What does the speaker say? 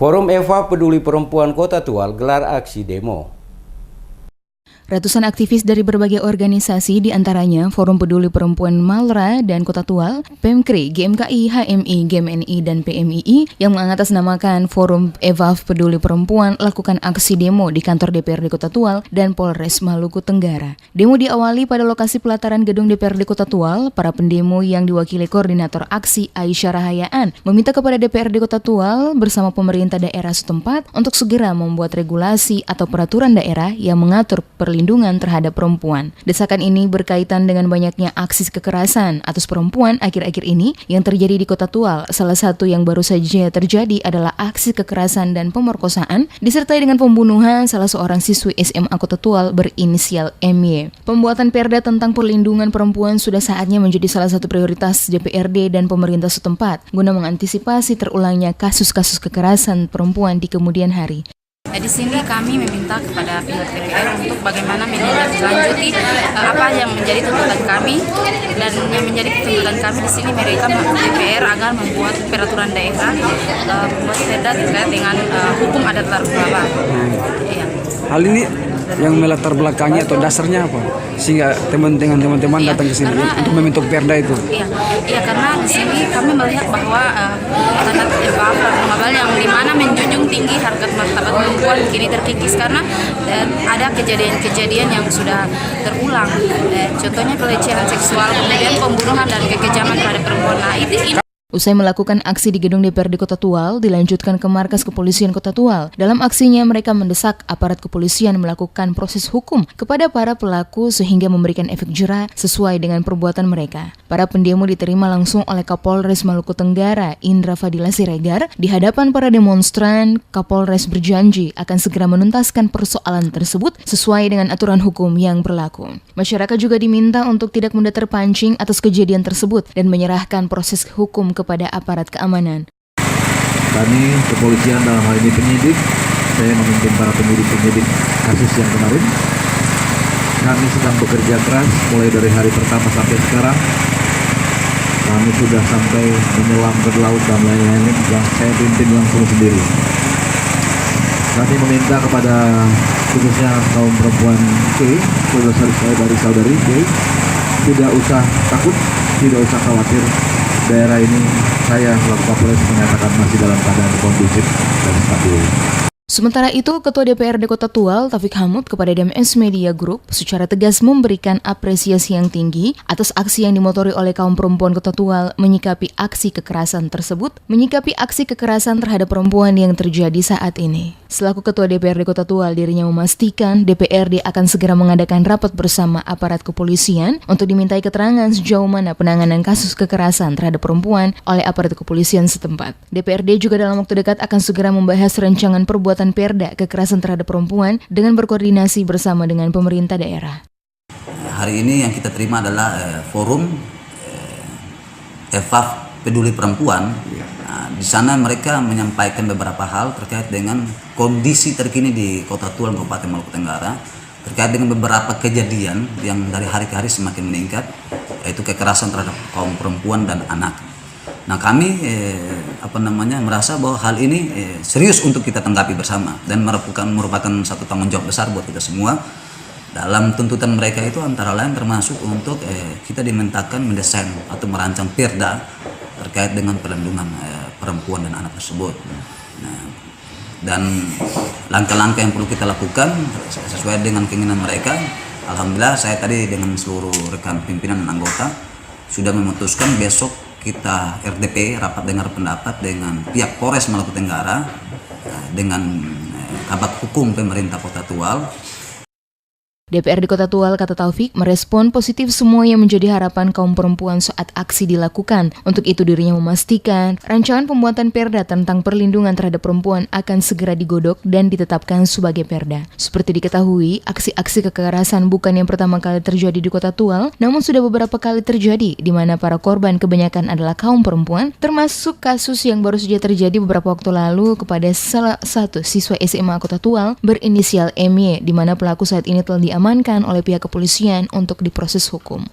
Forum Eva Peduli Perempuan Kota Tual gelar aksi demo. Ratusan aktivis dari berbagai organisasi, diantaranya Forum Peduli Perempuan Malra dan Kota Tual, PEMKRI, GMKI, HMI, GMNI, dan PMII yang mengatasnamakan Forum Eva Peduli Perempuan lakukan aksi demo di kantor DPRD Kota Tual dan Polres Maluku Tenggara. Demo diawali pada lokasi pelataran gedung DPRD Kota Tual. Para pendemo yang diwakili koordinator aksi Aisyah Rahayaan meminta kepada DPRD Kota Tual bersama pemerintah daerah setempat untuk segera membuat regulasi atau peraturan daerah yang mengatur perlindungan terhadap perempuan. Desakan ini berkaitan dengan banyaknya aksi kekerasan atas perempuan akhir-akhir ini yang terjadi di Kota Tual. Salah satu yang baru saja terjadi adalah aksi kekerasan dan pemerkosaan disertai dengan pembunuhan salah seorang siswi SMA Kota Tual berinisial MY. Pembuatan perda tentang perlindungan perempuan sudah saatnya menjadi salah satu prioritas DPRD dan pemerintah setempat guna mengantisipasi terulangnya kasus-kasus kekerasan perempuan di kemudian hari. Di sini kami meminta kepada pihak DPR untuk bagaimana menindaklanjuti apa yang menjadi tuntutan kami, dan yang menjadi tuntutan kami di sini mereka DPR agar membuat peraturan daerah, membuat perda terkait dengan hukum adat Bawah. Ya. Hal ini yang melatar belakangnya atau dasarnya apa? Sehingga teman-teman datang ke sini untuk membentuk perda itu. Iya, karena di sini kami melihat bahwa adat Bawah yang dimana menjunjung tinggi harkat martabat perempuan kini terkikis karena ada kejadian-kejadian yang sudah terulang. Contohnya pelecehan seksual, kemudian pembunuhan dan kekejaman terhadap perempuan. Nah, ini Usai melakukan aksi di gedung DPRD Kota Tual, dilanjutkan ke markas kepolisian Kota Tual. Dalam aksinya, mereka mendesak aparat kepolisian melakukan proses hukum kepada para pelaku sehingga memberikan efek jera sesuai dengan perbuatan mereka. Para pendemo diterima langsung oleh Kapolres Maluku Tenggara, Indra Fadila Siregar. Di hadapan para demonstran, Kapolres berjanji akan segera menuntaskan persoalan tersebut sesuai dengan aturan hukum yang berlaku. Masyarakat juga diminta untuk tidak mudah terpancing atas kejadian tersebut dan menyerahkan proses hukum kepada aparat keamanan. Kami kepolisian dalam hal ini penyidik, saya memimpin para penyidik kasus yang kemarin. Kami sedang bekerja keras mulai dari hari pertama sampai sekarang. Kami sudah sampai menyelam ke laut dan lain-lain yang saya pimpin langsung sendiri. Kami meminta kepada khususnya kaum perempuan K, saudari-saudari K, tidak usah takut, tidak usah khawatir. Daerah ini saya selaku Kapolres menyatakan masih dalam keadaan kondusif dan stabil. Sementara itu, Ketua DPRD Kota Tual, Taufik Hamud, kepada DMS Media Group secara tegas memberikan apresiasi yang tinggi atas aksi yang dimotori oleh kaum perempuan Kota Tual menyikapi aksi kekerasan tersebut, menyikapi aksi kekerasan terhadap perempuan yang terjadi saat ini. Selaku Ketua DPRD Kota Tual, dirinya memastikan DPRD akan segera mengadakan rapat bersama aparat kepolisian untuk dimintai keterangan sejauh mana penanganan kasus kekerasan terhadap perempuan oleh aparat kepolisian setempat. DPRD juga dalam waktu dekat akan segera membahas rancangan perbuatan perda kekerasan terhadap perempuan dengan berkoordinasi bersama dengan pemerintah daerah. Hari ini yang kita terima adalah forum Eva Peduli Perempuan. Nah, di sana mereka menyampaikan beberapa hal terkait dengan kondisi terkini di Kota Tual, Kabupaten Maluku Tenggara, terkait dengan beberapa kejadian yang dari hari ke hari semakin meningkat, yaitu kekerasan terhadap kaum perempuan dan anak. Nah, kami merasa bahwa hal ini serius untuk kita tanggapi bersama dan merupakan satu tanggung jawab besar buat kita semua. Dalam tuntutan mereka itu antara lain termasuk untuk kita dimintakan mendesain atau merancang perda terkait dengan perlindungan perempuan dan anak tersebut. Nah, dan langkah-langkah yang perlu kita lakukan sesuai dengan keinginan mereka. Alhamdulillah saya tadi dengan seluruh rekan pimpinan dan anggota sudah memutuskan besok kita RDP, rapat dengar pendapat dengan pihak Polres Maluku Tenggara dengan kabak hukum pemerintah Kota Tual. DPRD Kota Tual, kata Taufik, merespon positif semua yang menjadi harapan kaum perempuan saat aksi dilakukan. Untuk itu dirinya memastikan rancangan pembuatan perda tentang perlindungan terhadap perempuan akan segera digodok dan ditetapkan sebagai perda. Seperti diketahui, aksi-aksi kekerasan bukan yang pertama kali terjadi di Kota Tual, namun sudah beberapa kali terjadi di mana para korban kebanyakan adalah kaum perempuan, termasuk kasus yang baru saja terjadi beberapa waktu lalu kepada salah satu siswa SMA Kota Tual berinisial MY, di mana pelaku saat ini telah diamankan oleh pihak kepolisian untuk diproses hukum.